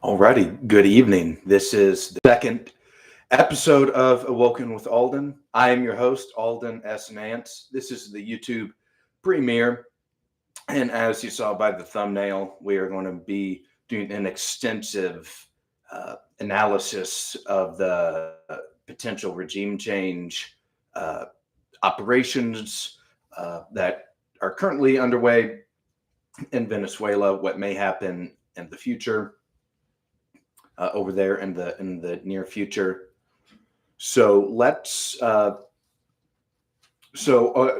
Alrighty, good evening. This is the second episode of Awoken with Aulden. I am your host, Aulden S. Nance. This is the YouTube premiere. And as you saw by the thumbnail, we are going to be doing an extensive analysis of the potential regime change operations that are currently underway in Venezuela, what may happen in the future. Over there in the near future. So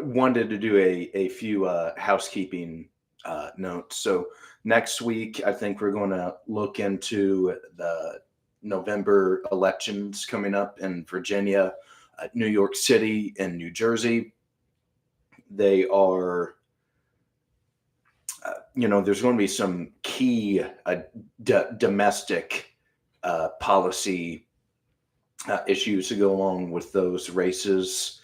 wanted to do a few housekeeping notes. So next week, I think we're going to look into the November elections coming up in Virginia, New York City, and New Jersey. They are there's going to be some key domestic policy issues to go along with those races.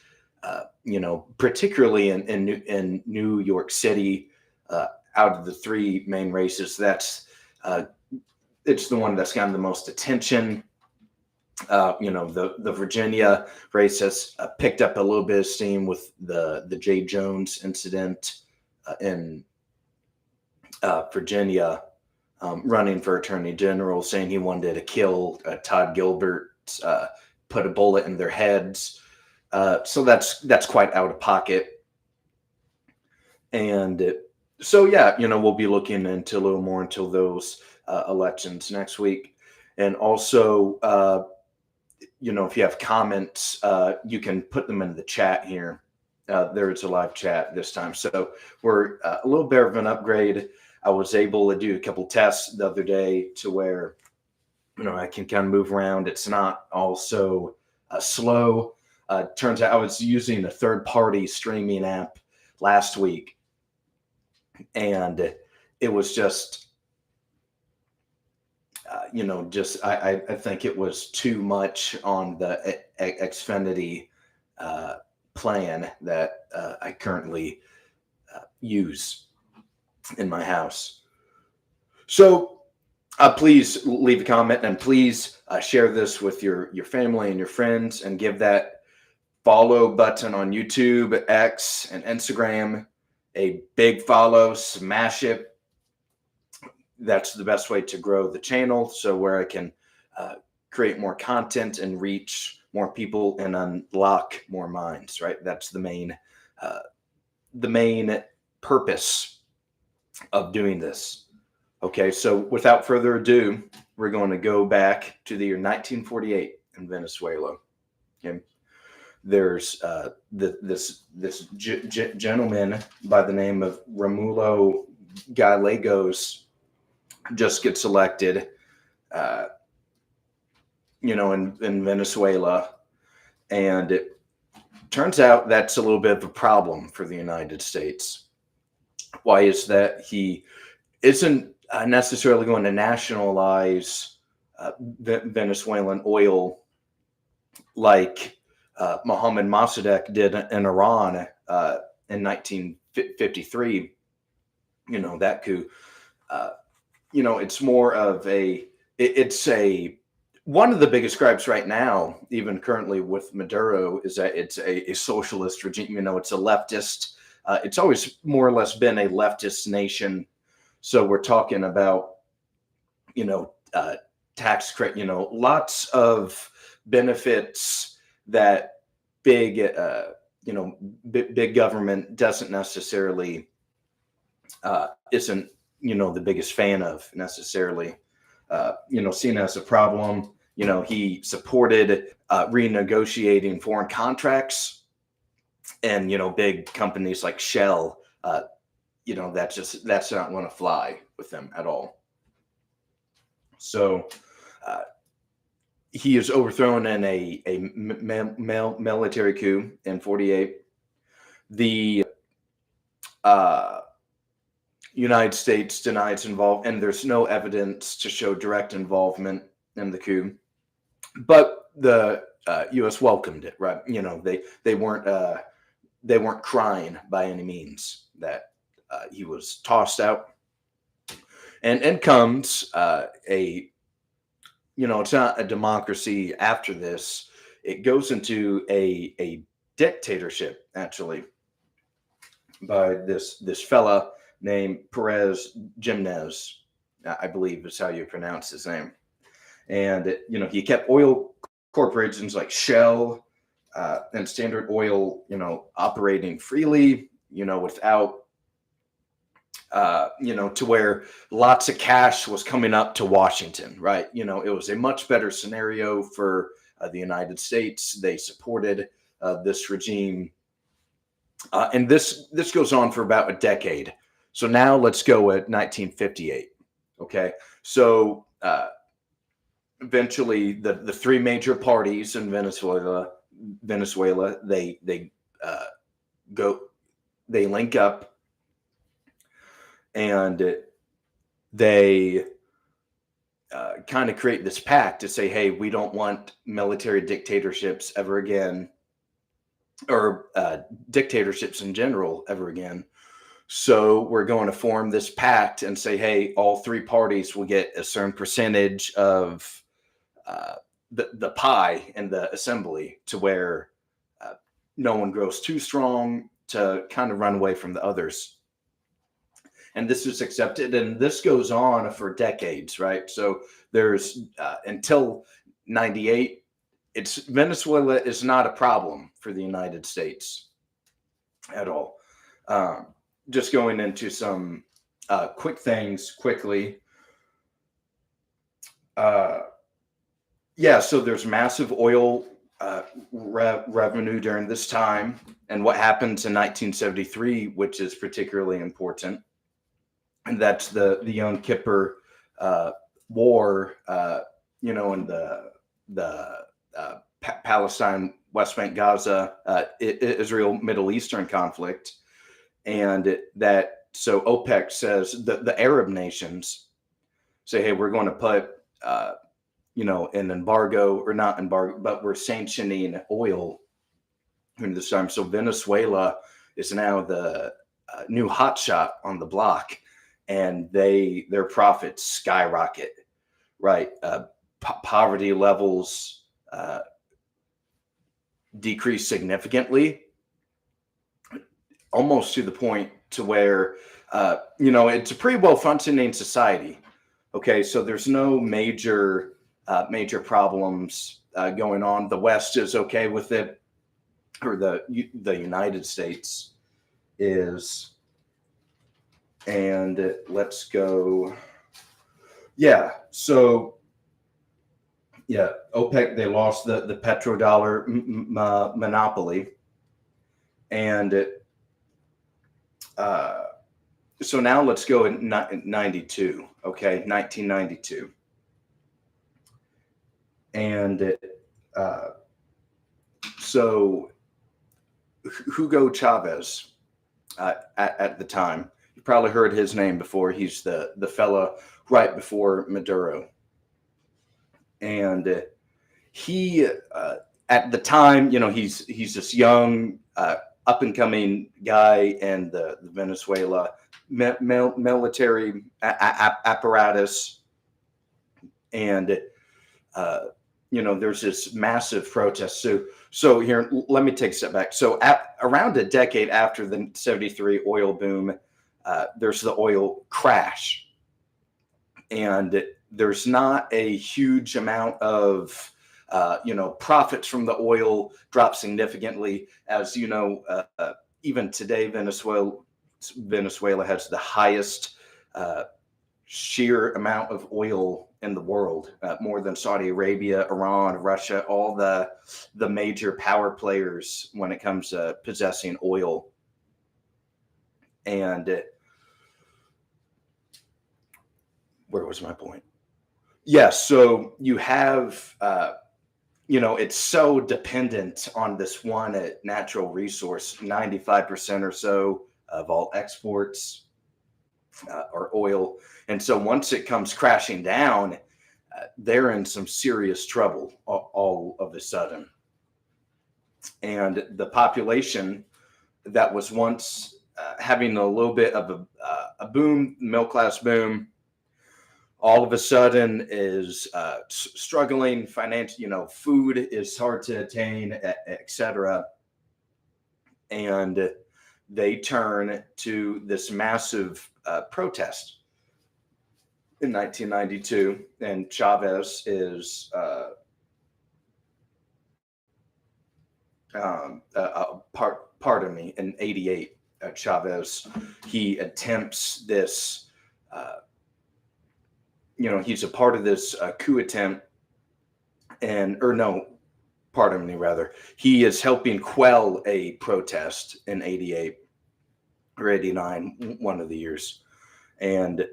Particularly in New York City, out of the three main races, it's the one that's gotten the most attention. The Virginia race has picked up a little bit of steam with the J. Jones incident in Virginia. Running for attorney general, saying he wanted to kill Todd Gilbert, put a bullet in their heads. So that's quite out of pocket. And we'll be looking into a little more until those elections next week. And also, if you have comments, you can put them in the chat here. There's a live chat this time. So we're a little bit of an upgrade. I was able to do a couple tests the other day to where, I can kind of move around. It's not all so slow. Turns out I was using a third-party streaming app last week, and it was just, I think it was too much on the Xfinity plan that I currently use in my house. So please leave a comment, and please share this with your family and your friends, and give that follow button on YouTube, X, and Instagram a big follow. Smash it. That's the best way to grow the channel, so where I can create more content and reach more people and unlock more minds, right? That's the main purpose of doing this. Okay, so without further ado, we're going to go back to the year 1948 in Venezuela. Okay, there's this gentleman by the name of Romulo Gallegos just gets elected, in Venezuela, and it turns out that's a little bit of a problem for the United States. Why is that? He isn't necessarily going to nationalize Venezuelan oil like Mohammad Mossadegh did in Iran in 1953. That coup. It's more of one of the biggest gripes right now, even currently with Maduro, is that it's a socialist regime. It's a leftist. It's always more or less been a leftist nation. So we're talking about, tax credit, lots of benefits that big government doesn't necessarily, isn't, the biggest fan of necessarily, seen as a problem. He supported renegotiating foreign contracts. And, big companies like Shell, that's not going to fly with them at all. So he is overthrown in a military coup in 48. The United States denies involvement, and there's no evidence to show direct involvement in the coup. But the U.S. welcomed it, right? They weren't crying by any means that he was tossed out. And in comes a it's not a democracy after this. It goes into a dictatorship, actually, by this fella named Perez Jimenez, I believe is how you pronounce his name. And he kept oil corporations like Shell and Standard Oil, operating freely, without to where lots of cash was coming up to Washington, right? It was a much better scenario for the United States. They supported this regime, and this goes on for about a decade. So now let's go at 1958. Okay, so eventually the three major parties in Venezuela, they go they link up, and they kind of create this pact to say, hey, we don't want military dictatorships ever again, or dictatorships in general ever again. So we're going to form this pact and say, hey, all three parties will get a certain percentage of the pie in the assembly, to where no one grows too strong to kind of run away from the others. And this is accepted, and this goes on for decades, right? So there's until 98, Venezuela is not a problem for the United States at all. Just going into some quick things quickly. So there's massive oil revenue during this time. And what happens in 1973, which is particularly important, and that's the Yom Kippur War, in the Palestine, West Bank, Gaza, Israel, Middle Eastern conflict. And so OPEC says, the Arab nations say, hey, we're going to put, an embargo, or not embargo, but we're sanctioning oil during this time. So Venezuela is now the new hotshot on the block, and their profits skyrocket, right? Poverty levels decrease significantly, almost to the point to where, it's a pretty well functioning society. Okay, so there's no major problems going on. The West is okay with it, or the United States is. And let's go. Yeah, so OPEC, they lost the petrodollar monopoly, and so now let's go in 92. Okay, 1992. And so Hugo Chavez, at the time, you probably heard his name before. He's the fella right before Maduro. And he, at the time, he's this young, up and coming guy in the Venezuela military apparatus. And there's this massive protest. So here, let me take a step back. So around a decade after the 73 oil boom, there's the oil crash. And there's not a huge amount of, profits from the oil drop significantly. As even today, Venezuela has the highest sheer amount of oil in the world, more than Saudi Arabia, Iran, Russia, all the major power players when it comes to possessing oil. And where was my point? Yes, so you have, it's so dependent on this one natural resource. 95% or so of all exports are oil. And so once it comes crashing down, they're in some serious trouble all of a sudden. And the population that was once having a little bit of a boom, middle class boom, all of a sudden is struggling financially. Food is hard to attain, etc. And they turn to this massive protest in 1992, and Chavez is pardon me, in 88. Chavez, he attempts this. He's a part of this coup attempt, or no, pardon me, rather, he is helping quell a protest in 88 or 89, one of the years, and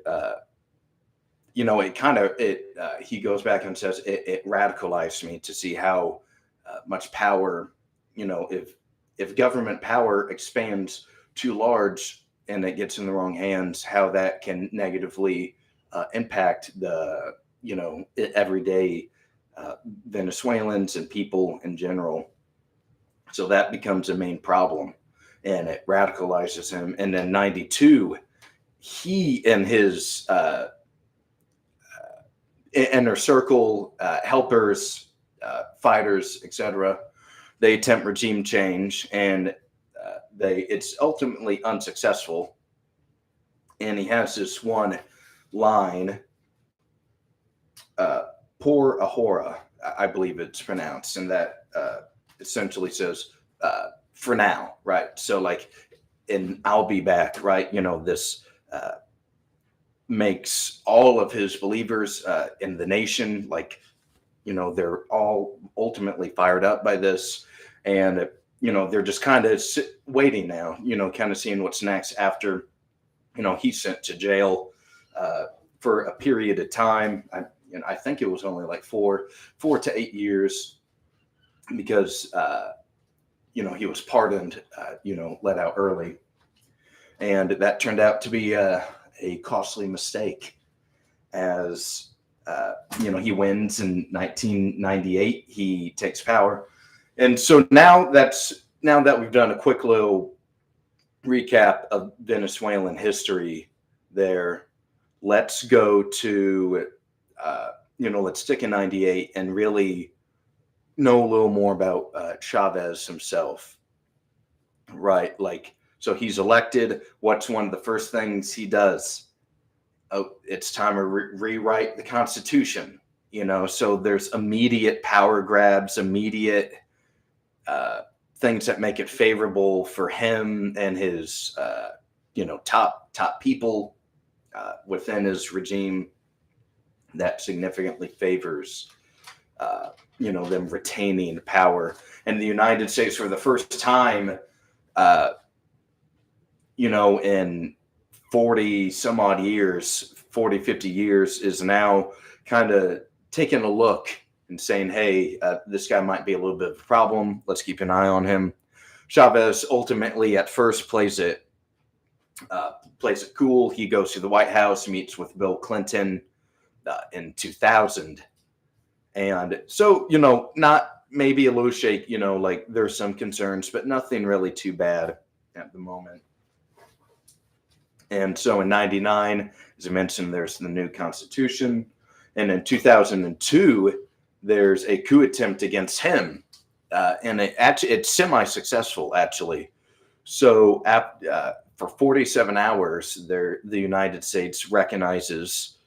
he goes back and says it radicalized me to see how much power, if government power expands too large and it gets in the wrong hands, how that can negatively impact the everyday Venezuelans and people in general. So that becomes a main problem, and it radicalizes him. And then 92, he and his inner circle, helpers, fighters, etc., they attempt regime change, and it's ultimately unsuccessful. And he has this one line, "Por ahora," I believe it's pronounced, and that essentially says "for now," right? So like, and I'll be back, right? This makes all of his believers in the nation, like, they're all ultimately fired up by this, and they're just kind of waiting now, kind of seeing what's next after he's sent to jail for a period of time. I think it was only like 4 to 8 years, because he was pardoned, let out early, and that turned out to be a costly mistake, as he wins in 1998. He takes power, and so now that we've done a quick little recap of Venezuelan history, there, let's go to let's stick in 98 and really know a little more about Chavez himself, right? Like, so he's elected. What's one of the first things he does? Oh, it's time to rewrite the Constitution. So there's immediate power grabs, immediate things that make it favorable for him and his top people within his regime, that significantly favors them retaining power. And the United States, for the first time, in 40 some odd years, 40, 50 years, is now kind of taking a look and saying, hey, this guy might be a little bit of a problem. Let's keep an eye on him. Chavez ultimately at first plays it cool. He goes to the White House, meets with Bill Clinton in 2000. And so, not maybe a little shake, like there's some concerns, but nothing really too bad at the moment. And so in 99, as I mentioned, there's the new Constitution. And in 2002, there's a coup attempt against him. And it's semi-successful, actually. So for 47 hours, the United States recognizes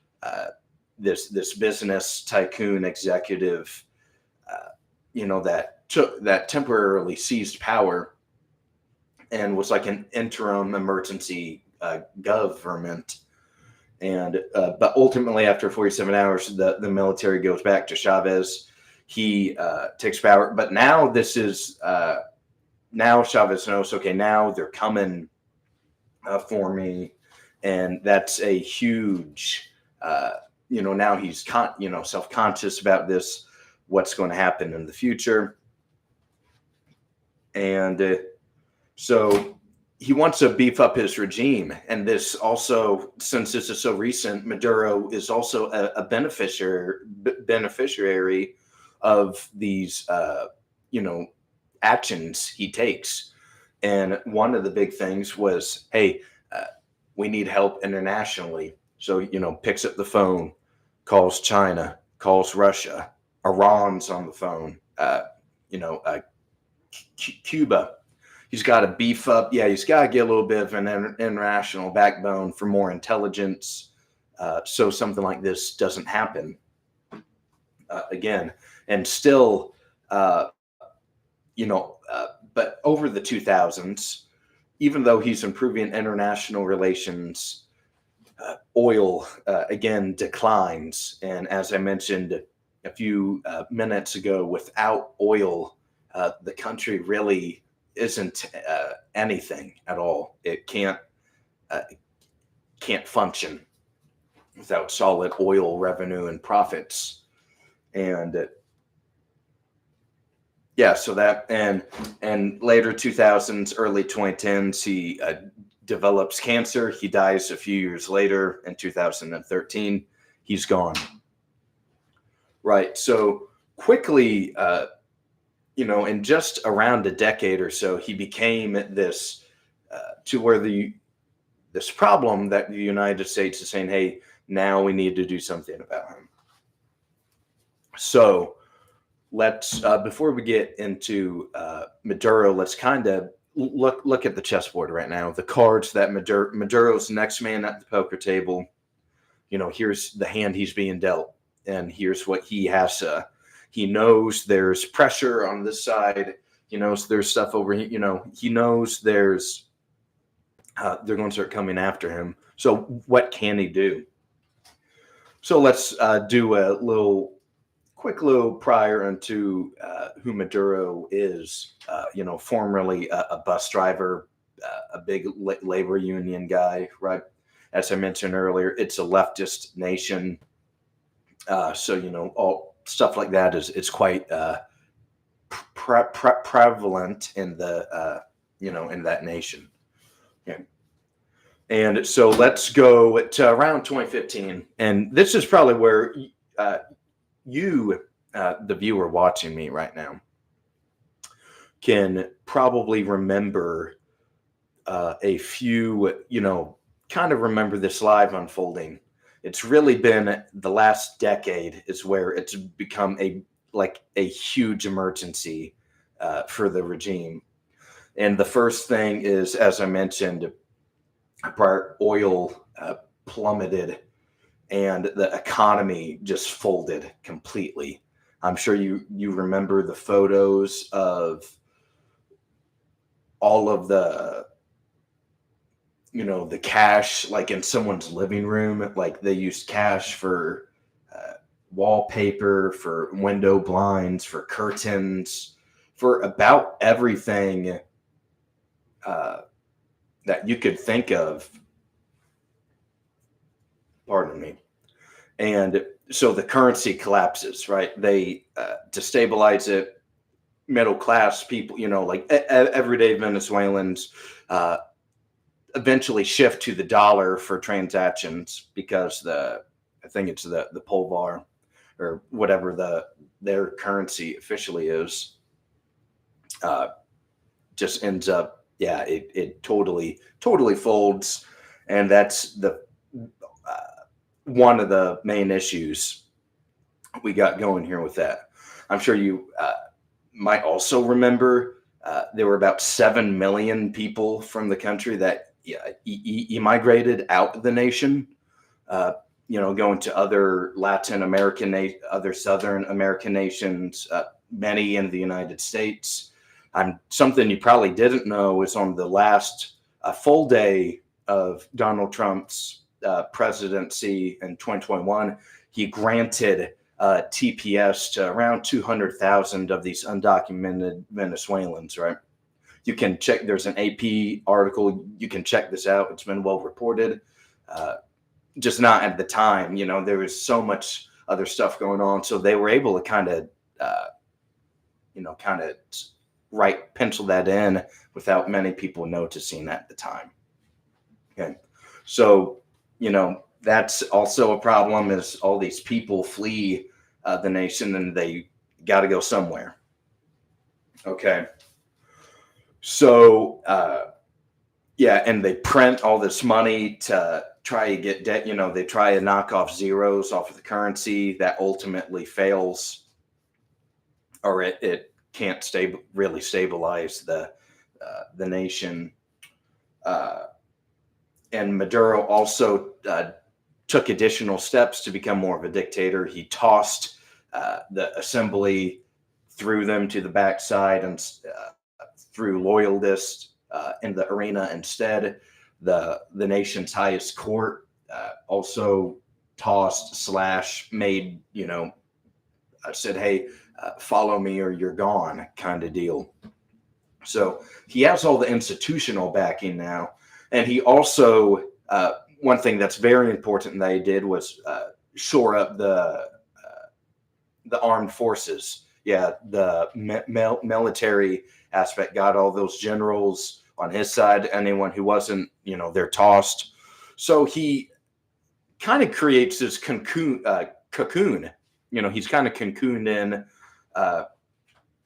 this business tycoon executive, that temporarily seized power and was like an interim emergency government. And but ultimately, after 47 hours, the military goes back to Chavez. He takes power. But now this is now Chavez knows, okay, now they're coming for me, and that's a huge. Now he's self-conscious about this, what's going to happen in the future, and so he wants to beef up his regime. And this also, since this is so recent, Maduro is also a beneficiary of these, actions he takes. And one of the big things was, hey, we need help internationally. So, picks up the phone, calls China, calls Russia, Iran's on the phone, you know, Cuba. He's got to beef up. Yeah, he's got to get a little bit of an international backbone for more intelligence, so something like this doesn't happen again. And still, uh, you know, but over the 2000s, even though he's improving international relations, oil again declines. And as I mentioned a few minutes ago, without oil, the country really isn't anything at all. It uh, can't function without solid oil revenue and profits. And yeah, so that and later 2000s, early 2010s, he develops cancer. He dies a few years later in 2013. He's gone. Right. So quickly, you know, in just around a decade or so, he became this to where this problem that the United States is saying, hey, now we need to do something about him. So let's before we get into Maduro, let's kind of look at the chessboard right now. The cards that Maduro's next man at the poker table. You know, here's the hand he's being dealt, and here's what he has to. He knows there's pressure on this side. He knows there's stuff over here. You know, he knows there's they're going to start coming after him. So what can he do? So let's do a quick little prior into who Maduro is. You know, formerly a bus driver, a big labor union guy, right? As I mentioned earlier, it's a leftist nation. So, you know, all stuff like that is quite prevalent in the, you know, in that nation. Yeah. And so let's go to around 2015. And this is probably where you, the viewer watching me right now, can probably remember a few, you know, kind of remember this live unfolding. It's really been the last decade is where it's become a huge emergency for the regime. And the first thing is, as I mentioned, oil plummeted and the economy just folded completely. I'm sure you remember the photos of all of the, you know, the cash like in someone's living room. Like they used cash for wallpaper, for window blinds, for curtains, for about everything that you could think of. Pardon me. And so the currency collapses, right? They destabilize it. Middle class people, you know, like everyday Venezuelans eventually shift to the dollar for transactions because I think it's the Polvar or whatever their currency officially is, just ends up, yeah, it totally folds. And that's the one of the main issues we got going here with that. I'm sure you might also remember there were about 7 million people from the country that emigrated out of the nation, you know, going to other Latin American, other Southern American nations, many in the United States. Something you probably didn't know is on the last full day of Donald Trump's presidency in 2021, he granted TPS to around 200,000 of these undocumented Venezuelans, right? You can check, there's an AP article, you can check this out. It's been well reported. Just not at the time, you know, there was so much other stuff going on. So they were able to kind of, you know, pencil that in without many people noticing at the time. Okay. So, you know, that's also a problem is all these people flee the nation and they got to go somewhere. Okay. So, yeah, and they print all this money to try to get debt. They try to knock off zeros off of the currency. That ultimately fails, or it can't really stabilize the nation. And Maduro also took additional steps to become more of a dictator. He tossed the assembly, threw them to the backside, and threw loyalists in the arena instead. The nation's highest court also tossed / made, said, hey, follow me or you're gone kind of deal. So he has all the institutional backing now. And he also, one thing that's very important that he did was shore up the armed forces. Yeah, the military aspect, got all those generals on his side. Anyone who wasn't, they're tossed. So he kind of creates this cocoon. He's kind of cocooned in.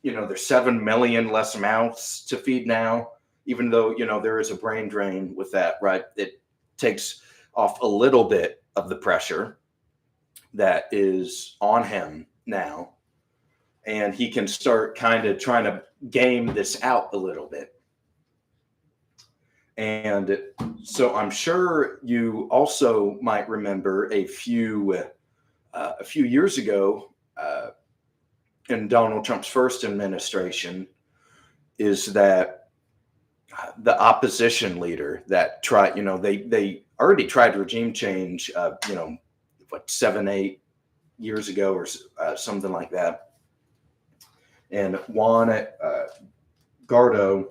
There's 7 million less mouths to feed now, even though, there is a brain drain with that, right? It takes off a little bit of the pressure that is on him now. And he can start kind of trying to game this out a little bit. And so I'm sure you also might remember a few years ago, in Donald Trump's first administration, is that the opposition leader that tried, they already tried regime change, 7-8 years ago or something like that. And Juan Guaido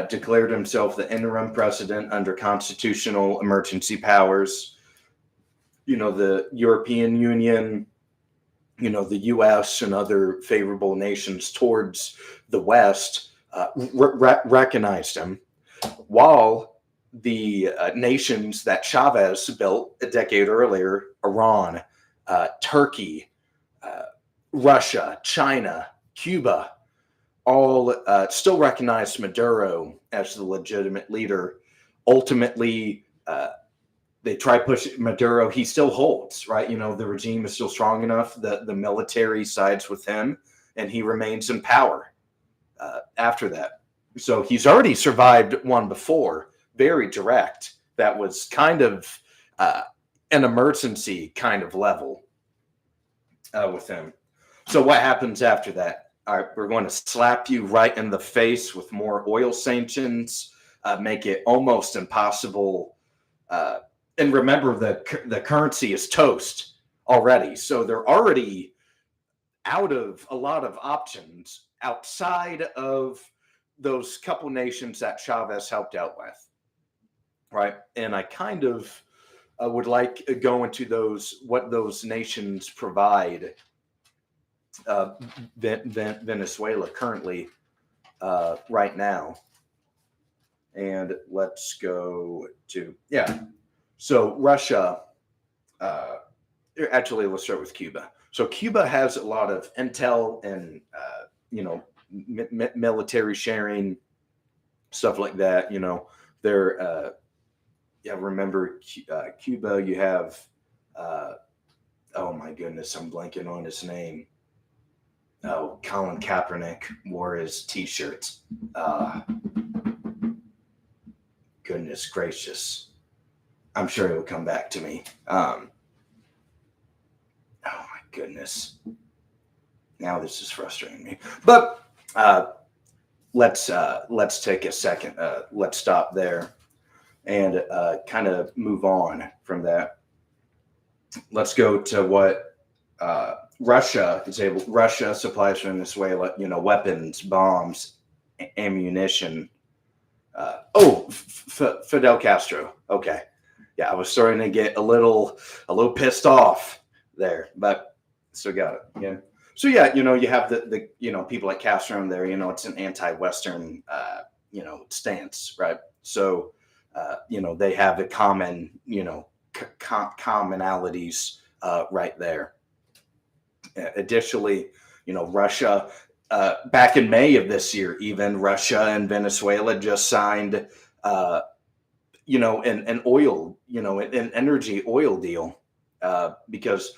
declared himself the interim president under constitutional emergency powers. The European Union, the U.S. and other favorable nations towards the West recognized him, while the nations that Chavez built a decade earlier, Iran, Turkey, Russia, China, Cuba, all still recognized Maduro as the legitimate leader. Ultimately, they try pushing Maduro. He still holds, right? The regime is still strong enough that the military sides with him, and he remains in power after that. So he's already survived one before, very direct. That was kind of an emergency kind of level with him. So what happens after that? All right, we're going to slap you right in the face with more oil sanctions, make it almost impossible. And remember, the currency is toast already. So they're already out of a lot of options outside of those couple nations that Chavez helped out with. Right. And I kind of would like to go into what those nations provide. Venezuela currently right now. And let's go to, so Russia, actually, let's start with Cuba. So Cuba has a lot of intel and, military sharing, stuff like that. They're, remember Cuba, you have, oh my goodness, I'm blanking on his name. Oh, Colin Kaepernick wore his t-shirts. Goodness gracious. I'm sure it will come back to me. Oh my goodness. Now this is frustrating me. But let's take a second. Let's stop there and kind of move on from that. Let's go to what Russia supplies Venezuela, weapons, bombs, ammunition. Fidel Castro. Okay. Yeah, I was starting to get a little pissed off there, but still got it. Yeah. So you have the people like Castro in there, it's an anti-Western, stance, right? So, they have the common, commonalities right there. Additionally, Russia, back in May of this year, even Russia and Venezuela just signed an oil, an energy oil deal, because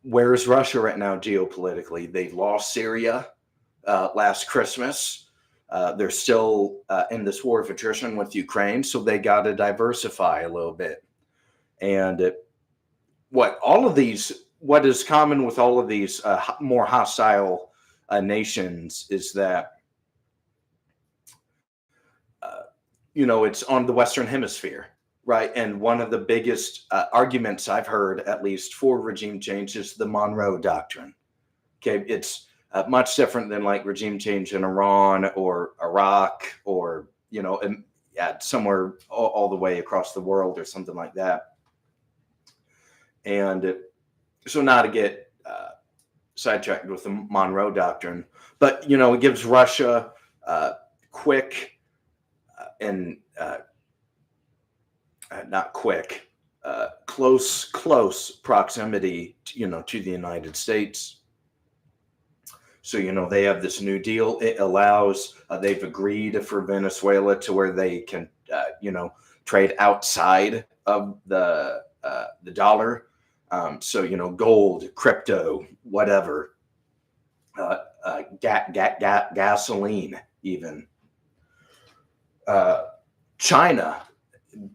where's Russia right now geopolitically? They lost Syria last Christmas. They're still in this war of attrition with Ukraine, so they got to diversify a little bit. And what is common with all of these more hostile nations is that it's on the Western Hemisphere, right? And one of the biggest arguments I've heard, at least for regime change, is the Monroe Doctrine. Okay, it's much different than like regime change in Iran or Iraq or somewhere all the way across the world or something like that. And so, not to get sidetracked with the Monroe Doctrine, but it gives Russia quick and not quick, close proximity, to the United States. So, they have this new deal. It allows, they've agreed for Venezuela to where they can, trade outside of the dollar. So, gold, crypto, whatever, gasoline, even. China,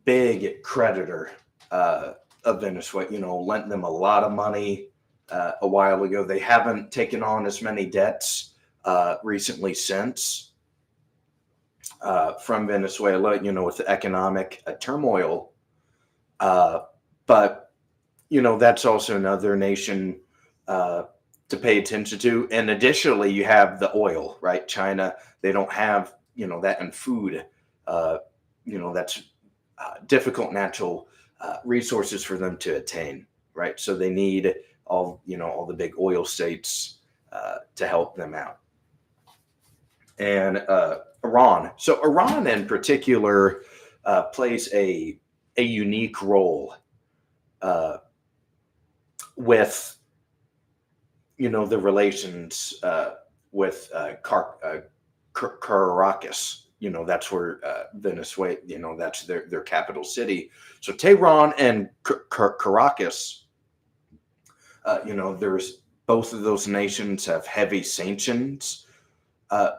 big creditor of Venezuela, lent them a lot of money a while ago. They haven't taken on as many debts recently since from Venezuela, with the economic turmoil. But, that's also another nation to pay attention to. And additionally, you have the oil, right? China, they don't have, that in food. That's difficult natural resources for them to attain, right? So they need all the big oil states to help them out. And Iran. So Iran in particular plays a unique role with the relations with Caracas. That's where Venezuela, that's their capital city. So Tehran and Caracas, there's both of those nations have heavy sanctions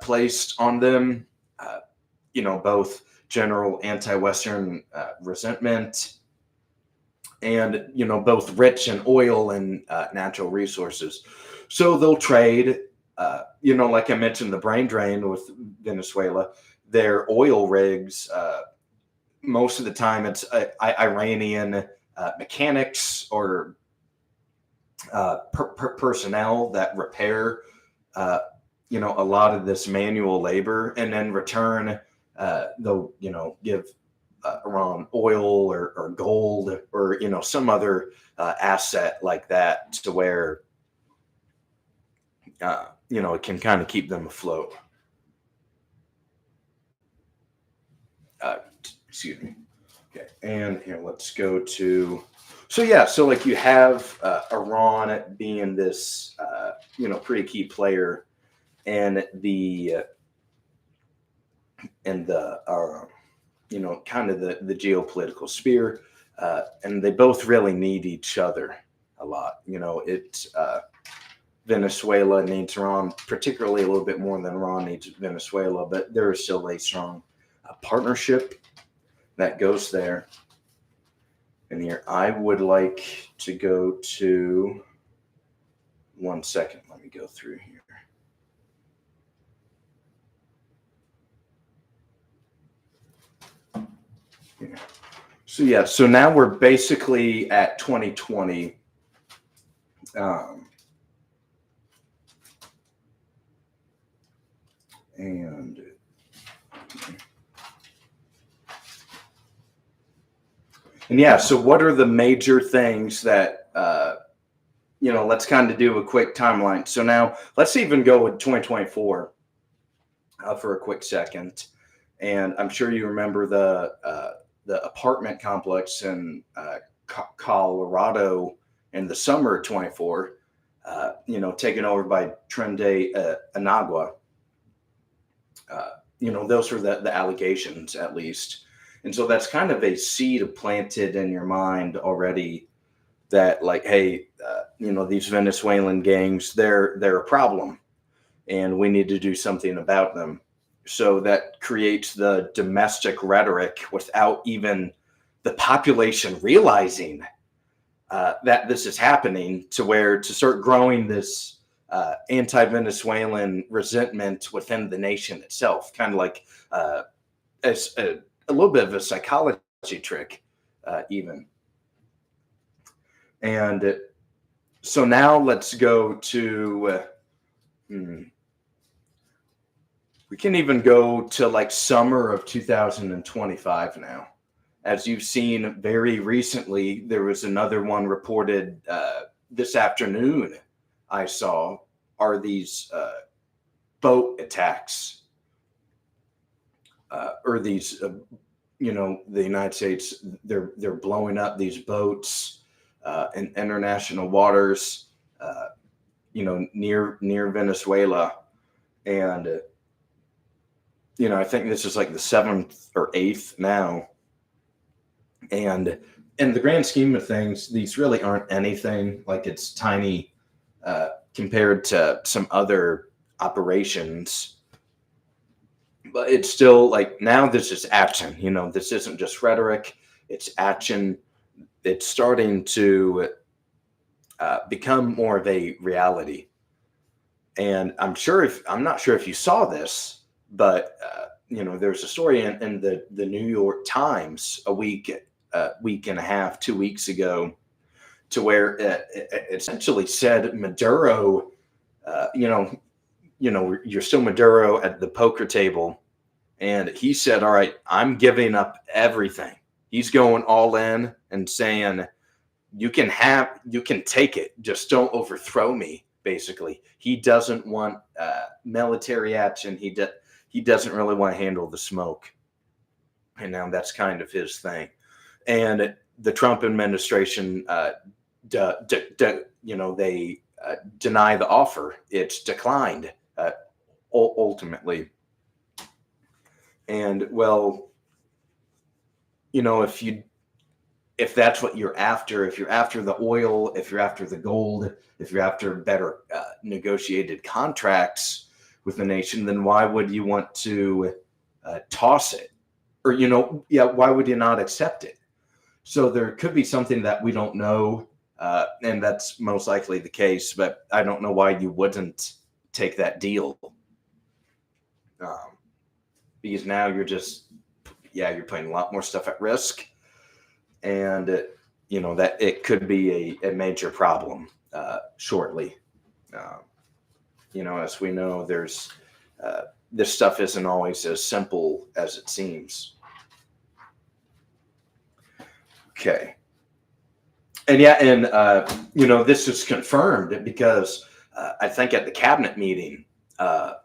placed on them. Both general anti-Western resentment and, both rich in oil and natural resources. So they'll trade, like I mentioned, the brain drain with Venezuela. Their oil rigs, most of the time it's Iranian mechanics or personnel that repair, a lot of this manual labor, and then return, they'll, give Iran oil or gold or, some other asset like that to where, it can kind of keep them afloat. Excuse me. Okay, and here let's go to. So yeah, so like you have Iran being this, pretty key player, and the kind of the geopolitical sphere, and they both really need each other a lot. It's Venezuela needs Iran, particularly a little bit more than Iran needs Venezuela, but there is still a strong partnership that goes there. And here, I would like to go to, one second, let me go through here. Yeah. So yeah, so now we're basically at 2020. And yeah, so what are the major things that, let's kind of do a quick timeline. So now let's even go with 2024 for a quick second. And I'm sure you remember the apartment complex in Colorado in the summer of 24, taken over by Trende Anagua. Those were the allegations, at least. And so that's kind of a seed planted in your mind already that, like, hey, these Venezuelan gangs, they're a problem, and we need to do something about them. So that creates the domestic rhetoric without even the population realizing that this is happening, to start growing this anti-Venezuelan resentment within the nation itself, kind of like a little bit of a psychology trick, even. And so now let's go to, we can even go to like summer of 2025 now. As you've seen very recently, there was another one reported this afternoon. I saw are these boat attacks, or these, the United States, they're blowing up these boats in international waters, near Venezuela, and I think this is like the 7th or 8th now. And in the grand scheme of things, these really aren't anything. Like, it's tiny compared to some other operations. But it's still like, now this is action. This isn't just rhetoric, it's action. It's starting to become more of a reality. And I'm not sure if you saw this, but there's a story in the New York Times a week and a half, 2 weeks ago, to where it essentially said Maduro, you're still Maduro at the poker table, and he said, "All right, I'm giving up everything." He's going all in and saying, "You can take it, just don't overthrow me." Basically, he doesn't want military action. He doesn't really want to handle the smoke, and now that's kind of his thing. And the Trump administration, they deny the offer. It's declined ultimately. And well, if that's what you're after, if you're after the oil, if you're after the gold, if you're after better negotiated contracts with the nation, then why would you want to toss it? Or, why would you not accept it? So there could be something that we don't know, and that's most likely the case, but I don't know why you wouldn't take that deal. Because now you're putting a lot more stuff at risk, and that it could be a major problem shortly. As we know, there's this stuff isn't always as simple as it seems. Okay. And this is confirmed because I think at the cabinet meeting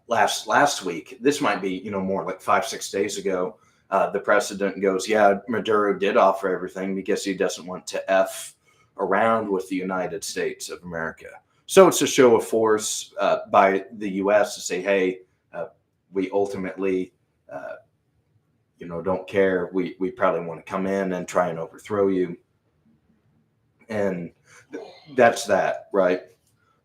last week, this might be more like 5-6 days ago, the president goes, "Yeah, Maduro did offer everything because he doesn't want to F around with the United States of America." So it's a show of force by the U.S. to say, "Hey, we ultimately, don't care. We probably want to come in and try and overthrow you." And that's that, right?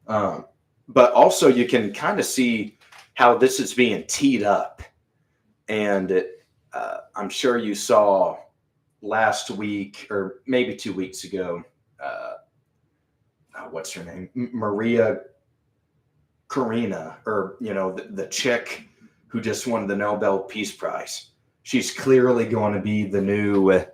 But also you can kind of see how this is being teed up. And I'm sure you saw last week, or maybe 2 weeks ago, what's her name? Maria Corina, or, the chick who just won the Nobel Peace Prize. She's clearly going to be the new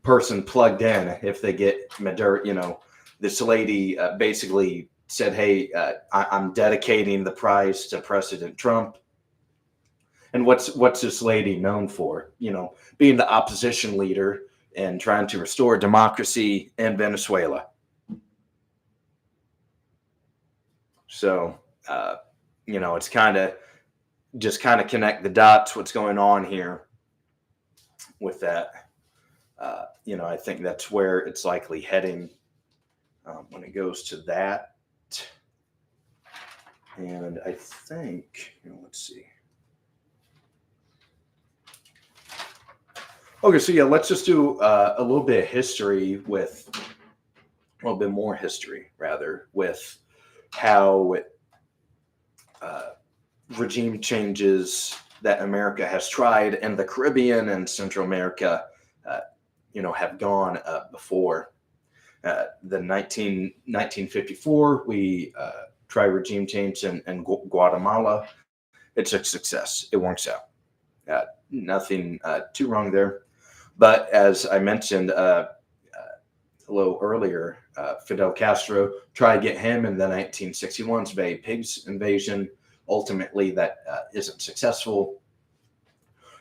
person plugged in if they get Maduro. This lady basically said, "Hey, I'm dedicating the prize to President Trump." And what's this lady known for? Being the opposition leader and trying to restore democracy in Venezuela. So, it's kind of connect the dots. What's going on here with that? I think that's where it's likely heading when it goes to that. And I think, let's see. Okay, so yeah, let's just do a little bit of history with a little bit more history rather with how uh, regime changes that America has tried in the Caribbean and Central America, uh, have gone before. The 1954, we tried regime change in Guatemala. It's a success. It works out. Nothing too wrong there. But as I mentioned a little earlier, Fidel Castro tried to get him in the 1961's Bay Pigs invasion. Ultimately, that isn't successful.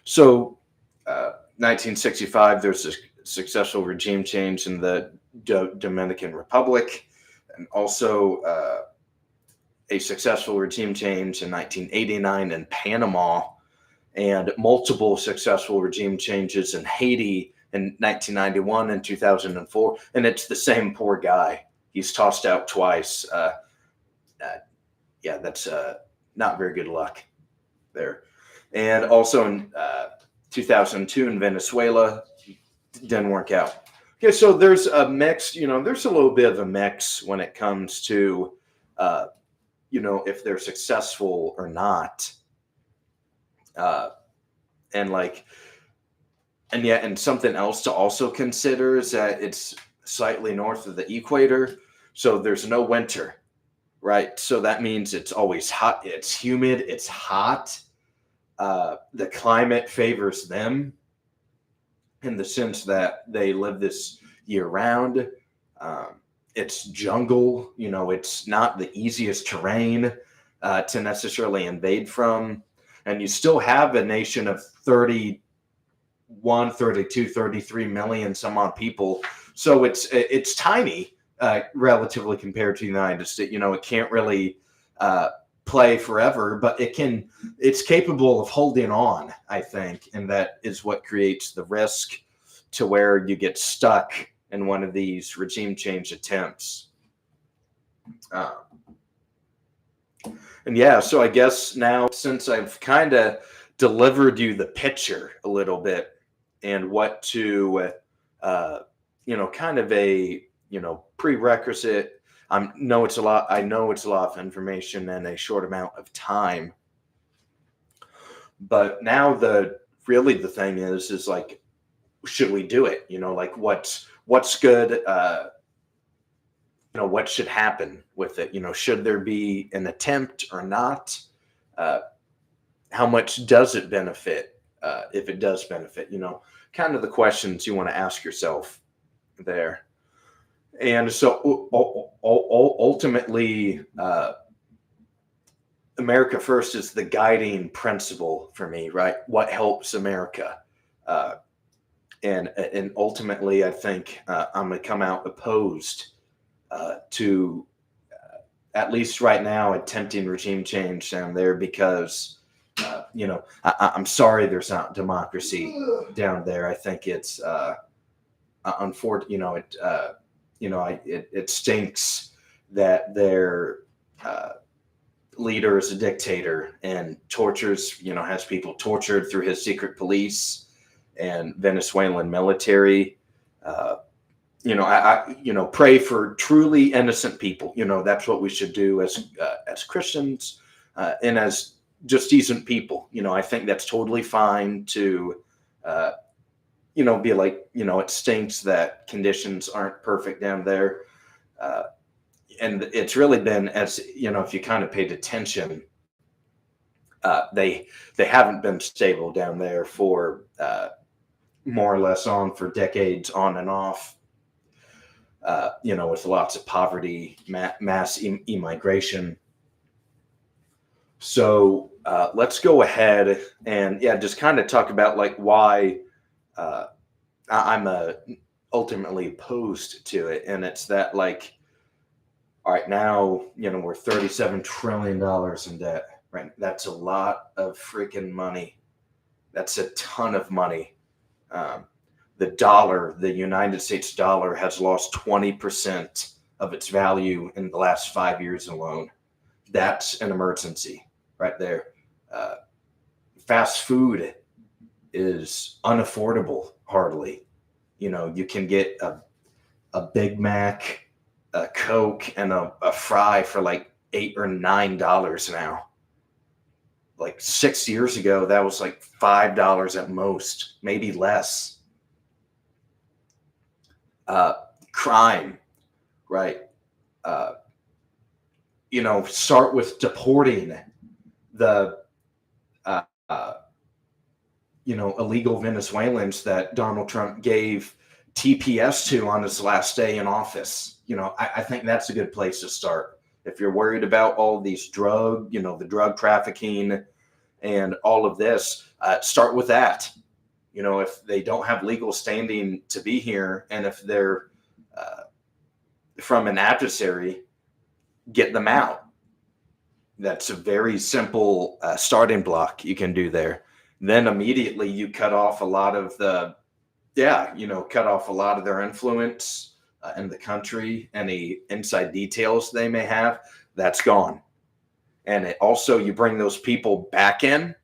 So, 1965, there's a successful regime change in the Dominican Republic, and also a successful regime change in 1989 in Panama, and multiple successful regime changes in Haiti in 1991 and 2004. And it's the same poor guy. He's tossed out twice. Yeah, that's not very good luck there. And also in 2002 in Venezuela, didn't work out. Okay, so there's a mix, there's a little bit of a mix when it comes to, if they're successful or not. And like, and something else to also consider is that it's slightly north of the equator, so there's no winter, right? So that means it's always hot, it's humid, it's hot. The climate favors them in the sense that they live this year round. It's jungle, it's not the easiest terrain to necessarily invade from. And you still have a nation of 31, 32, 33 million some odd people. So it's tiny, relatively compared to the United States. It can't really play forever, but it's capable of holding on, I think. And that is what creates the risk to where you get stuck in one of these regime change attempts. And yeah, so I guess now, since I've kind of delivered you the picture a little bit and what to, kind of a, prerequisite. I know it's a lot of information in a short amount of time. But now the thing is like, should we do it? Like what's good? What should happen with it? Should there be an attempt or not? How much does it benefit? If it does benefit, kind of the questions you want to ask yourself there. And so ultimately, America First is the guiding principle for me, right? What helps America? And ultimately, I think I'm going to come out opposed to, at least right now, attempting regime change down there because, I'm sorry there's not democracy down there. I think it's unfortunate. It stinks that their leader is a dictator and tortures, has people tortured through his secret police and Venezuelan military. I pray for truly innocent people. That's what we should do as Christians and as just decent people. I think that's totally fine to, be like, it stinks that conditions aren't perfect down there. And it's really been, as if you kind of paid attention, they haven't been stable down there for more or less for decades on and off. With lots of poverty, mass immigration. So let's go ahead and just kind of talk about like why I'm ultimately opposed to it. And it's that like, all right, now, we're $37 trillion in debt, right? That's a lot of freaking money. That's a ton of money. The United States dollar has lost 20% of its value in the last 5 years alone. That's an emergency right there. Fast food is unaffordable, hardly. You can get a Big Mac, a Coke, and a fry for like $8 or $9 now. Like 6 years ago, that was like $5 at most, maybe less. Uh, Crime, right? Uh, Start with deporting the uh, uh, illegal Venezuelans that Donald Trump gave TPS to on his last day in office. I think that's a good place to start. If you're worried about all these the drug trafficking and all of this, start with that. If they don't have legal standing to be here, and if they're uh, from an adversary, get them out. That's a very simple starting block you can do there. Then immediately you cut off a lot of their influence in the country. Any inside details they may have, that's gone. And you bring those people back in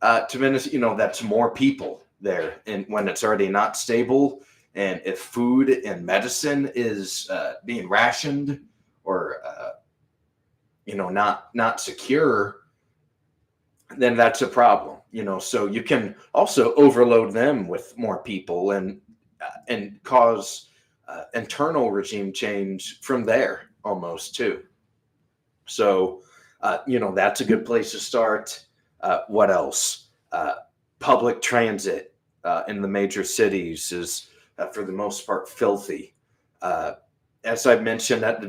to Venezuela. That's more people there, and when it's already not stable, and if food and medicine is being rationed or not secure, then that's a problem. So you can also overload them with more people and cause internal regime change from there almost too. So that's a good place to start. What else? Public transit in the major cities is for the most part filthy. As I mentioned at the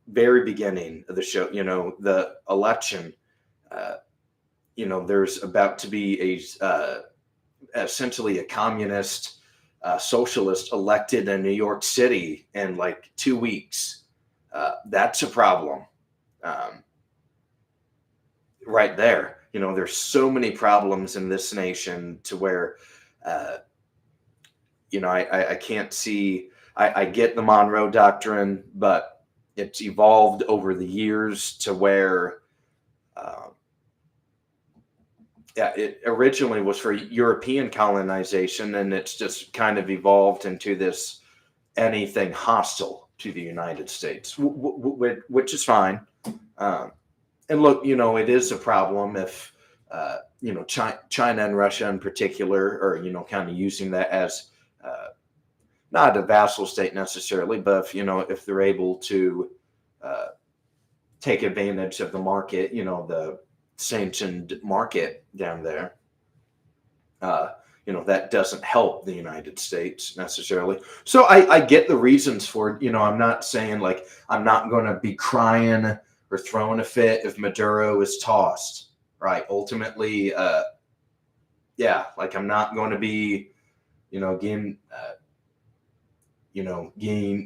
very beginning of the show, the election, there's about to be essentially a communist socialist elected in New York City in like 2 weeks. That's a problem right there. There's so many problems in this nation to where, I can't see. I get the Monroe Doctrine, but it's evolved over the years to where, it originally was for European colonization, and it's just kind of evolved into this anything hostile to the United States, which is fine. And look, it is a problem if, China and Russia in particular are, kind of using that as not a vassal state necessarily, but if they're able to take advantage of the market, the sanctioned market down there, that doesn't help the United States necessarily. So I get the reasons for it. I'm not saying like I'm not going to be crying or throwing a fit if Maduro is tossed, right? Ultimately, like I'm not going to be, getting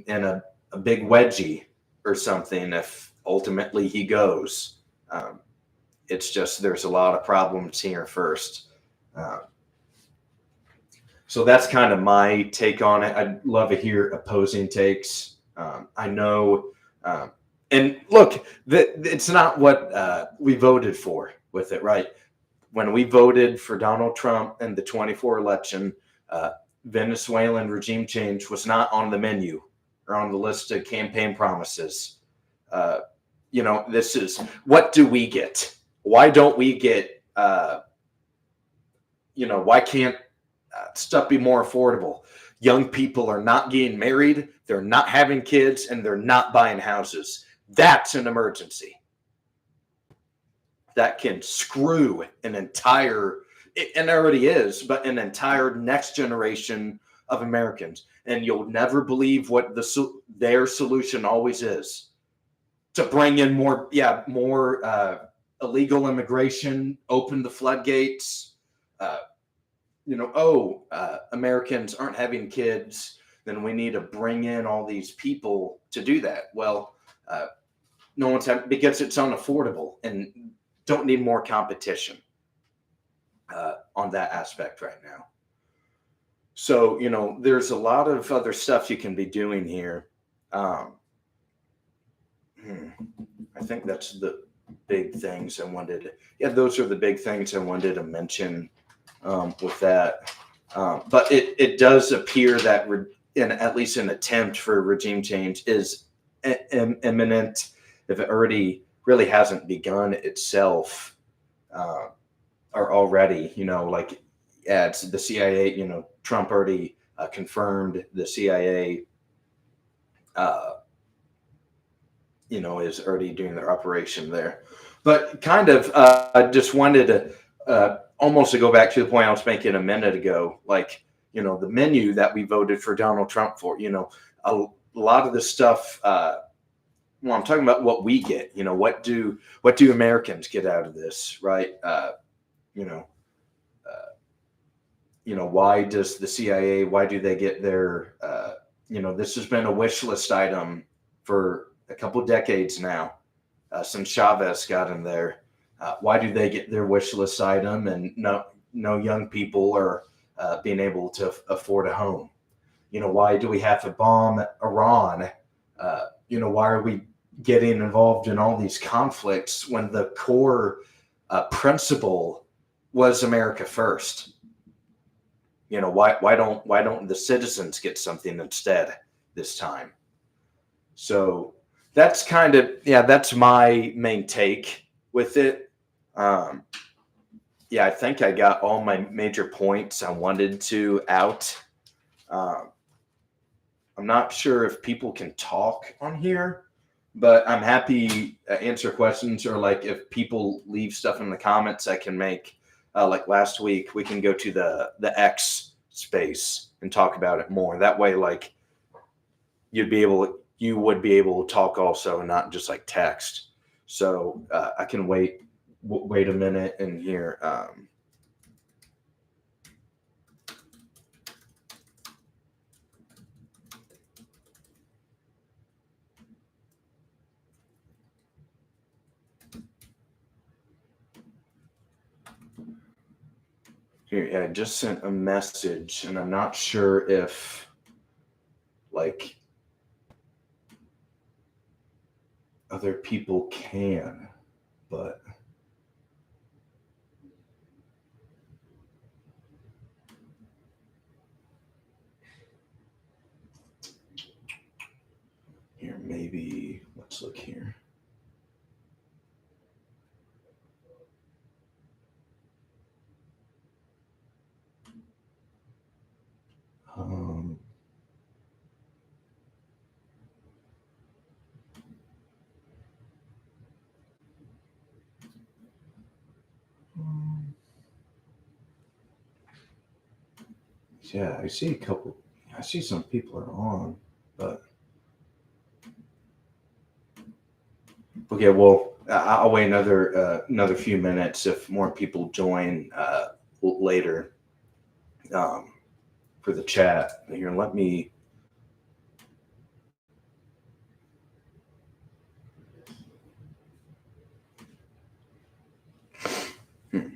in a big wedgie or something if ultimately he goes. It's just there's a lot of problems here first. So that's kind of my take on it. I'd love to hear opposing takes. I know, and look, it's not what we voted for with it, right? When we voted for Donald Trump in the 24 election, Venezuelan regime change was not on the menu or on the list of campaign promises. This is, what do we get? Why don't we get, why can't stuff be more affordable? Young people are not getting married, they're not having kids, and they're not buying houses. That's an emergency. That can screw an entire, and already is, but an entire next generation of Americans. And you'll never believe what their solution always is: to bring in more illegal immigration, open the floodgates. Americans aren't having kids, then we need to bring in all these people to do that. Well, no one's having, because it's unaffordable, and don't need more competition on that aspect right now. So, there's a lot of other stuff you can be doing here. I think that's big things I wanted. Yeah, those are the big things I wanted to mention with that. But it does appear that in at least an attempt for regime change is imminent, if it already really hasn't begun itself, uh, or already. Like, yeah, it's the CIA. Trump already confirmed the CIA. Uh, is already doing their operation there. But kind of just wanted to almost to go back to the point I was making a minute ago, like, the menu that we voted for Donald Trump for, a lot of the stuff, well, I'm talking about what we get, what do Americans get out of this, right? You know, why does the CIA, why do they get their, this has been a wish list item for a couple of decades now, since Chavez got in there. Why do they get their wish list item and no young people are being able to afford a home? Why do we have to bomb Iran? Why are we getting involved in all these conflicts when the core principle was America first? Why don't the citizens get something instead this time? So that's that's my main take with it. Um, yeah, I think I got all my major points I wanted to out. Um, I'm not sure if people can talk on here, but I'm happy to answer questions, or like if people leave stuff in the comments, I can make like last week we can go to the X space and talk about it more. That way, like you would be able to talk also, and not just like text. So I can wait a minute in here. Here, yeah, I just sent a message, and I'm not sure if like other people can, but here, maybe let's look here. Um, yeah, I see a couple. I see some people are on, but okay. Well, I'll wait another few minutes if more people join later um, for the chat. Here, let me. Hmm.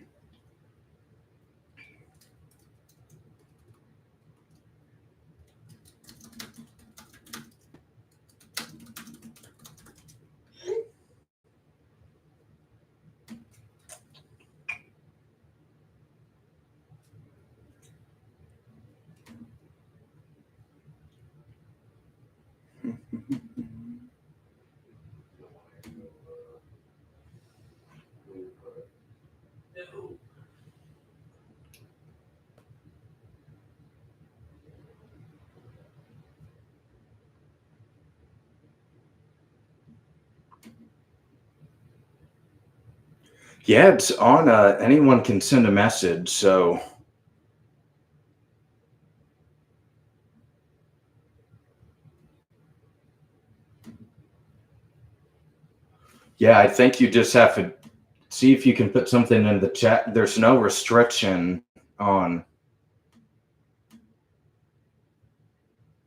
Yeah, it's on. Anyone can send a message. So yeah, I think you just have to see if you can put something in the chat. There's no restriction on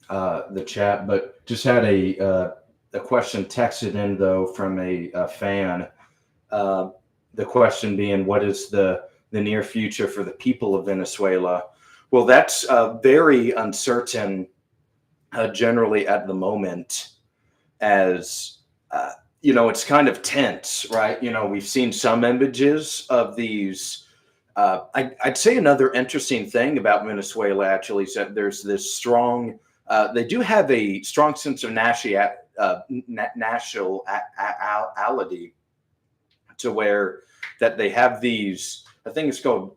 the chat, but just had a question texted in though from a fan. Uh, the question being, what is the near future for the people of Venezuela? Well, that's very uncertain generally at the moment, as it's kind of tense, right? We've seen some images of these. I'd say another interesting thing about Venezuela actually is that there's this strong. They do have a strong sense of nationality, to where that they have these. I think it's called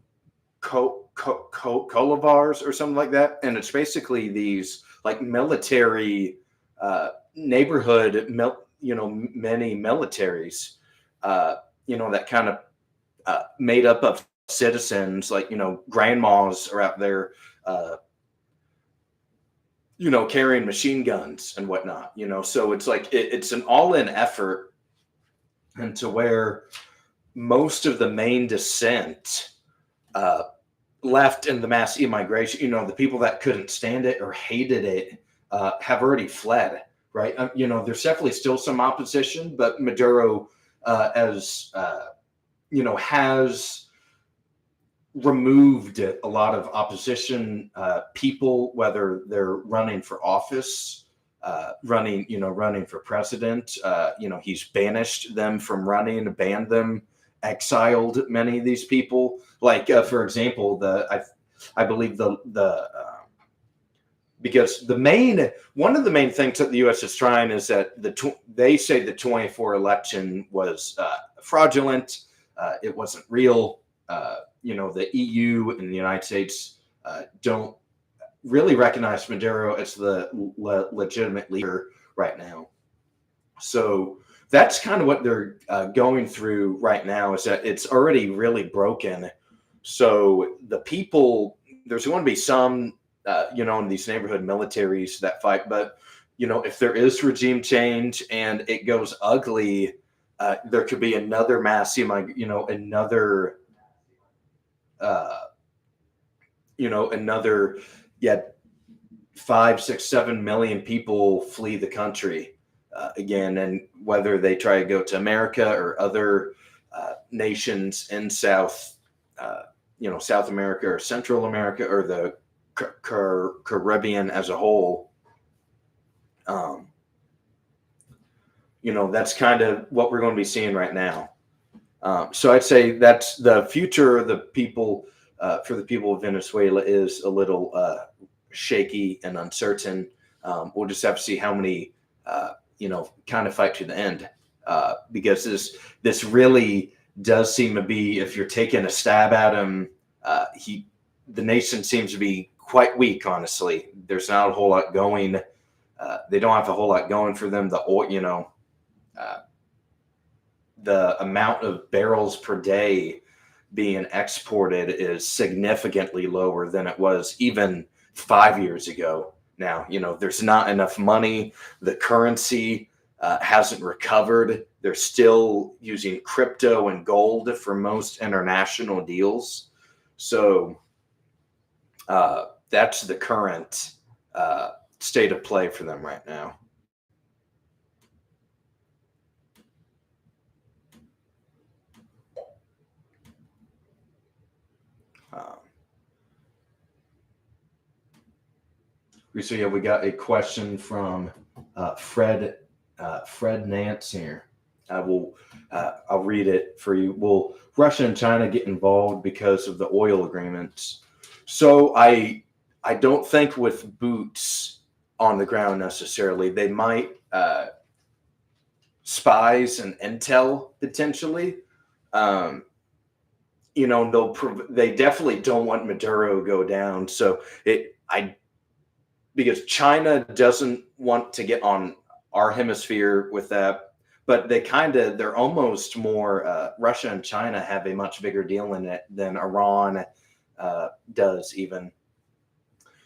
colivars or something like that, and it's basically these like military neighborhood, many militaries, that kind of made up of citizens, like grandmas are out there, uh, carrying machine guns and whatnot. So it's like it's an all-in effort, and to where most of the main descent uh, left in the mass immigration, the people that couldn't stand it or hated it have already fled, right? There's definitely still some opposition, but Maduro, as has removed a lot of opposition people, whether they're running for office, running for president. He's banished them from running, banned them, exiled many of these people. Like, for example, I believe because one of the main things that the U.S. is trying is that they say the 24 election was fraudulent. It wasn't real. The EU and the United States don't really recognize Maduro as the legitimate leader right now. So that's kind of what they're going through right now, is that it's already really broken. So the people, there's going to be some, in these neighborhood militaries that fight. But, if there is regime change and it goes ugly, there could be another another, yeah, 5, 6, 7 million people flee the country again, and whether they try to go to America or other nations in South America or Central America or the Caribbean as a whole. That's kind of what we're going to be seeing right now. So I'd say that's the future of the people, for the people of Venezuela, is a little shaky and uncertain. We'll just have to see how many, kind of fight to the end, because this really does seem to be, if you're taking a stab at him, the nation seems to be quite weak. Honestly, there's not a whole lot going. They don't have a whole lot going for them. The amount of barrels per day being exported is significantly lower than it was even 5 years ago. Now, there's not enough money. The currency hasn't recovered. They're still using crypto and gold for most international deals. So that's the current state of play for them right now. So yeah, we got a question from Fred Nance here. I'll read it for you. Will Russia and China get involved because of the oil agreements? So I don't think with boots on the ground necessarily. They might spies and intel potentially. They definitely don't want Maduro to go down. So because China doesn't want to get on our hemisphere with that, but they're almost more, Russia and China have a much bigger deal in it than Iran does even.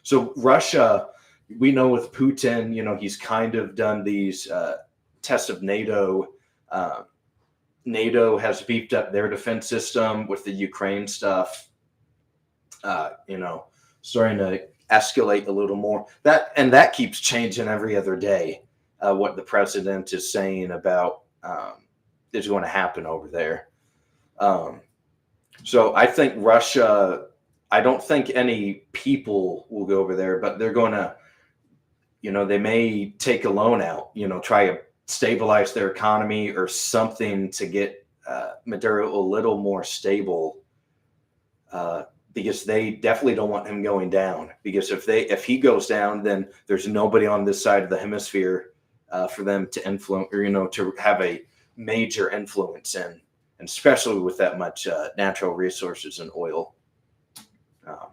So Russia, we know with Putin, he's kind of done these tests of NATO. NATO has beefed up their defense system with the Ukraine stuff, starting to escalate a little more. That keeps changing every other day, what the president is saying about is going to happen over there. So I think Russia, I don't think any people will go over there, but they're going to, they may take a loan out, try to stabilize their economy or something to get Maduro a little more stable, because they definitely don't want him going down. Because if he goes down, then there's nobody on this side of the hemisphere for them to influence, or to have a major influence in, and especially with that much natural resources and oil. Um,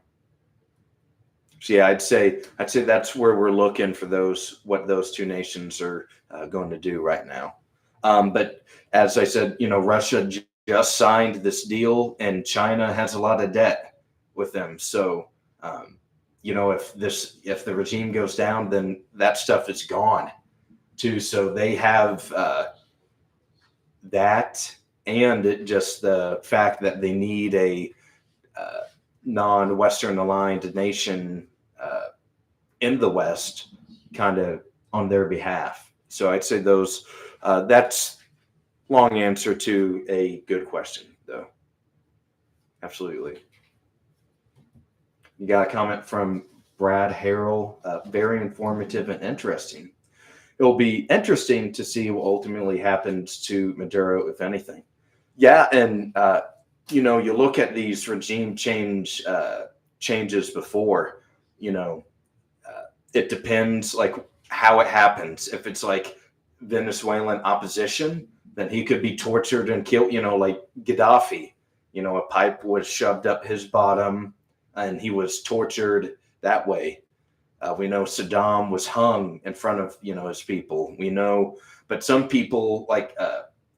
so yeah, I'd say that's where we're looking for what those two nations are going to do right now. But as I said, Russia just signed this deal, and China has a lot of debt with them. So, if the regime goes down, then that stuff is gone too. So they have that, and just the fact that they need a uh, non-Western aligned nation in the West, kind of on their behalf. So I'd say that's long answer to a good question, though. Absolutely. You got a comment from Brad Harrell. Very informative and interesting. It'll be interesting to see what ultimately happens to Maduro, if anything. Yeah, and you look at these regime changes before. You know, it depends like how it happens. If it's like Venezuelan opposition, then he could be tortured and killed. Like Gaddafi. A pipe was shoved up his bottom, and he was tortured that way. We know Saddam was hung in front of his people. We know, but some people like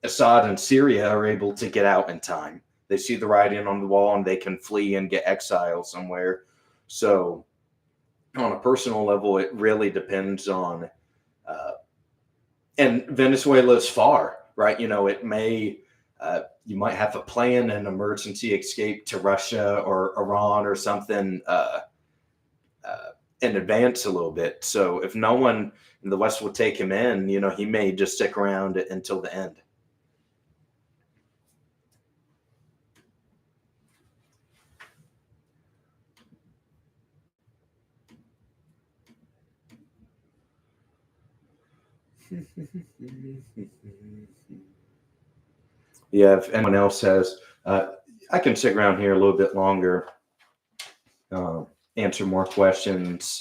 Assad in Syria are able to get out in time. They see the writing on the wall and they can flee and get exiled somewhere. So, on a personal level, it really depends on. And Venezuela is far, right? It may. You might have to plan an emergency escape to Russia or Iran or something in advance a little bit. So if no one in the West will take him in, he may just stick around until the end. Yeah, if anyone else has, I can stick around here a little bit longer, answer more questions.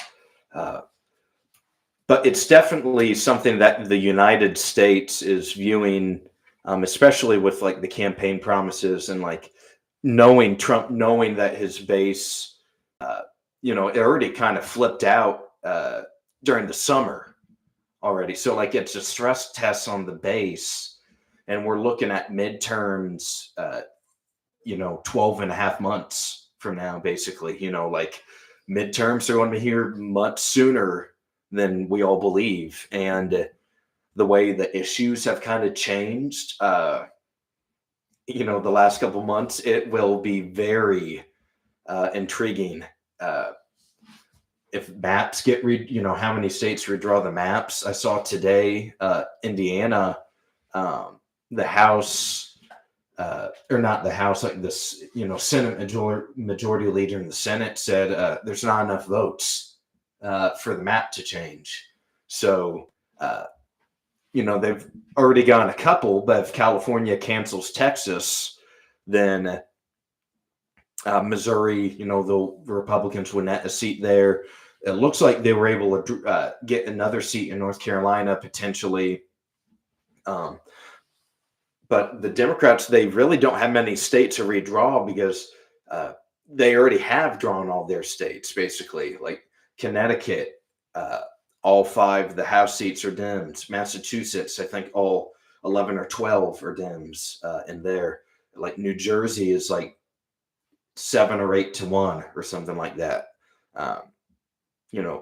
Uh, but it's definitely something that the United States is viewing, especially with like the campaign promises and like knowing Trump, knowing that his base, it already kind of flipped out during the summer already. So like it's a stress test on the base, and we're looking at midterms, 12 and a half months from now, basically. Like midterms are going to be here much sooner than we all believe. And the way the issues have kind of changed, the last couple months, it will be very intriguing. If maps get how many states redraw the maps. I saw today, Indiana, the House, or not the House, like this, Senate majority leader in the Senate said there's not enough votes for the map to change. So, they've already gone a couple, but if California cancels Texas, then Missouri, the Republicans would net a seat there. It looks like they were able to get another seat in North Carolina potentially. But the Democrats, they really don't have many states to redraw because they already have drawn all their states, basically. Like Connecticut, all 5 of the House seats are Dems. Massachusetts, I think all 11 or 12 are Dems in there. Like New Jersey is like 7 or 8 to 1 or something like that.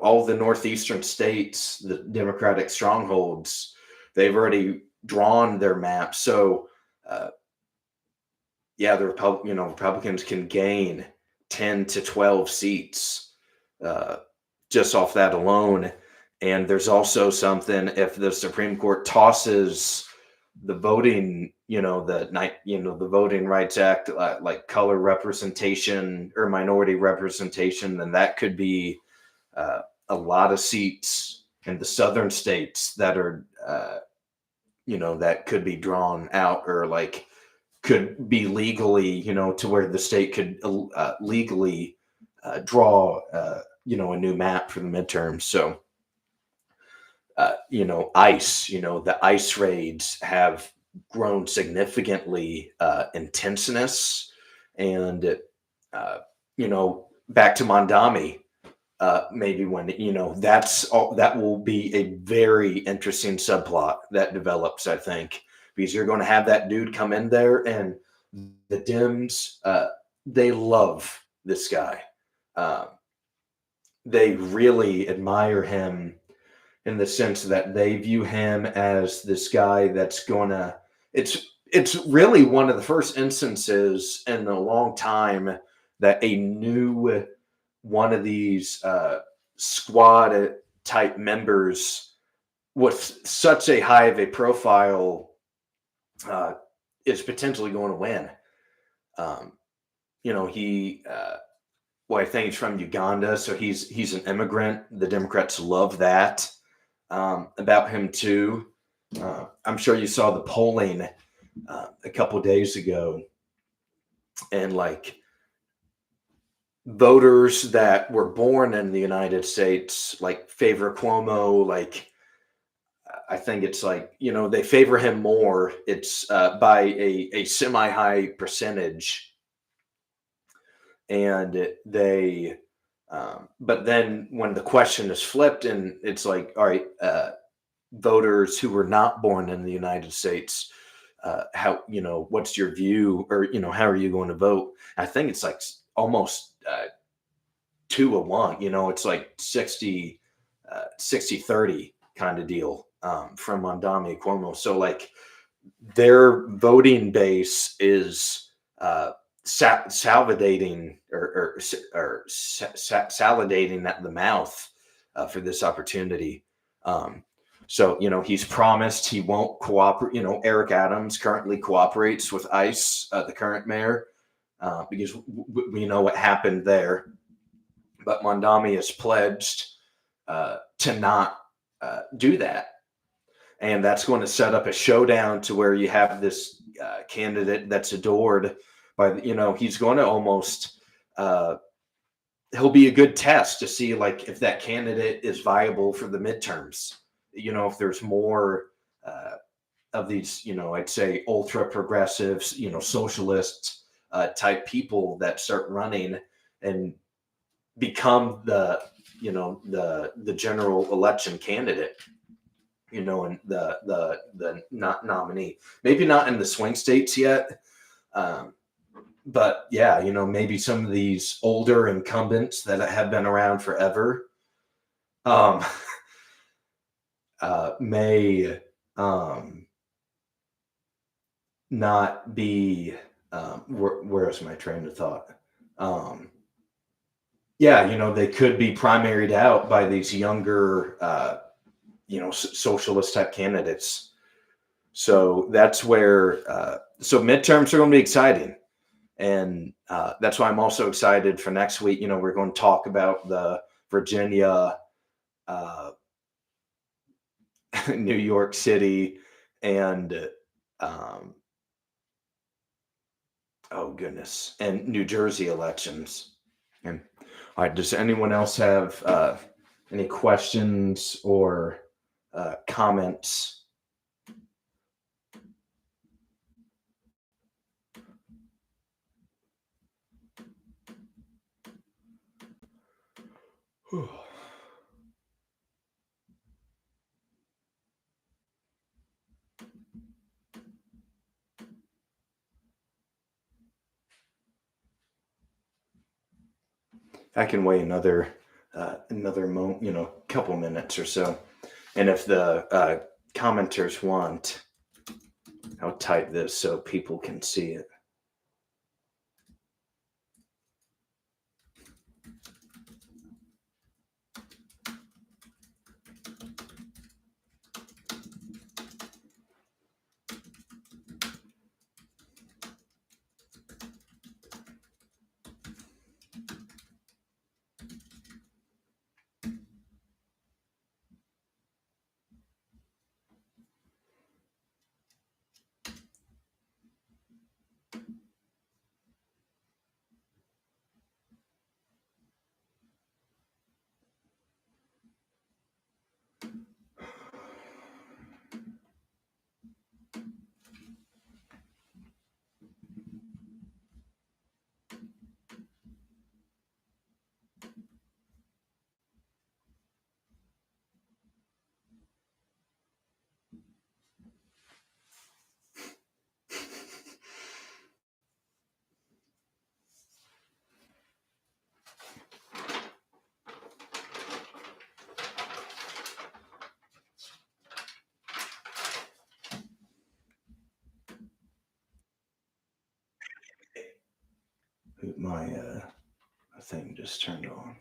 All the northeastern states, the Democratic strongholds, they've already drawn their map. So, the Republicans can gain 10 to 12 seats just off that alone. And there's also something, if the Supreme Court tosses the voting, the Voting Rights Act, like color representation or minority representation, then that could be a lot of seats in the southern states that are that could be drawn out, or like could be legally, to where the state could legally draw, a new map for the midterms. So, ICE, the ICE raids have grown significantly intenseness. And, back to Mondami, maybe when, that's all, that will be a very interesting subplot that develops, I think, because you're going to have that dude come in there, and the Dems, they love this guy. Uh, they really admire him in the sense that they view him as this guy that's gonna. It's really one of the first instances in a long time that a new one of these squad type members with such a high of a profile uh, is potentially going to win. Um, he well, I think he's from Uganda, so he's an immigrant. The Democrats love that about him too. I'm sure you saw the polling a couple days ago, and like voters that were born in the United States like favor Cuomo. Like I think it's like they favor him more. It's by a semi high percentage, and they. But then when the question is flipped, and it's like, all right, voters who were not born in the United States, how what's your view, or how are you going to vote? I think it's like almost 2-1. It's like 60-30 kind of deal from Mondami Cuomo. So like their voting base is salivating or salivating at the mouth for this opportunity. So, he's promised he won't cooperate. Eric Adams currently cooperates with ICE, the current mayor, because we know what happened there. But Mondami has pledged to not do that. And that's going to set up a showdown to where you have this candidate that's adored by, he's going to almost, he'll be a good test to see like if that candidate is viable for the midterms. If there's more of these, I'd say ultra progressives, socialist type people that start running and become the general election candidate, and the not nominee. Maybe not in the swing states yet, but yeah, maybe some of these older incumbents that have been around forever um, may not be. Where's my train of thought? Yeah, they could be primaried out by these younger, socialist type candidates. So that's where, so midterms are going to be exciting. And that's why I'm also excited for next week. We're going to talk about the Virginia, New York City, and oh goodness, and New Jersey elections. And all right, does anyone else have any questions or comments? I can wait another moment, couple minutes or so, and if the commenters want, I'll type this so people can see it. My thing just turned on.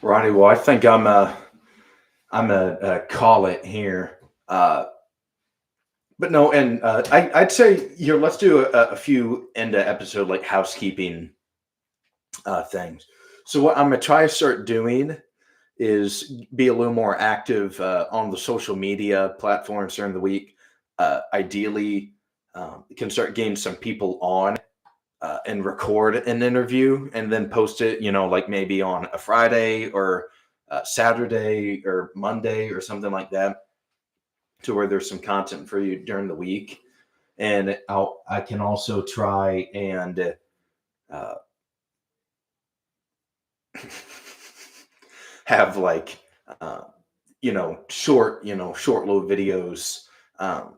Righty, well, I think I'm a call it here. But no, and I'd say here let's do a few end of episode like housekeeping things. So what I'm gonna try to start doing is be a little more active on the social media platforms during the week. Ideally, can start getting some people on and record an interview and then post it, like maybe on a Friday or Saturday or Monday or something like that, to where there's some content for you during the week. And I can also try and uh, have like short little videos, kind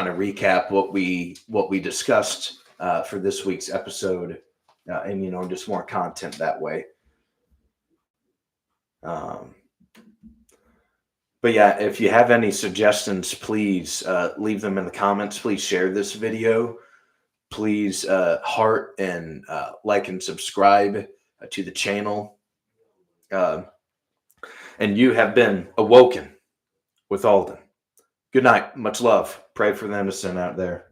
of recap what we discussed for this week's episode, and just more content that way. um, but yeah, if you have any suggestions, please leave them in the comments. Please share this video. Please heart and like and subscribe to the channel. uh, and you have been awoken with Alden. Good night. Much love. Pray for the innocent out there.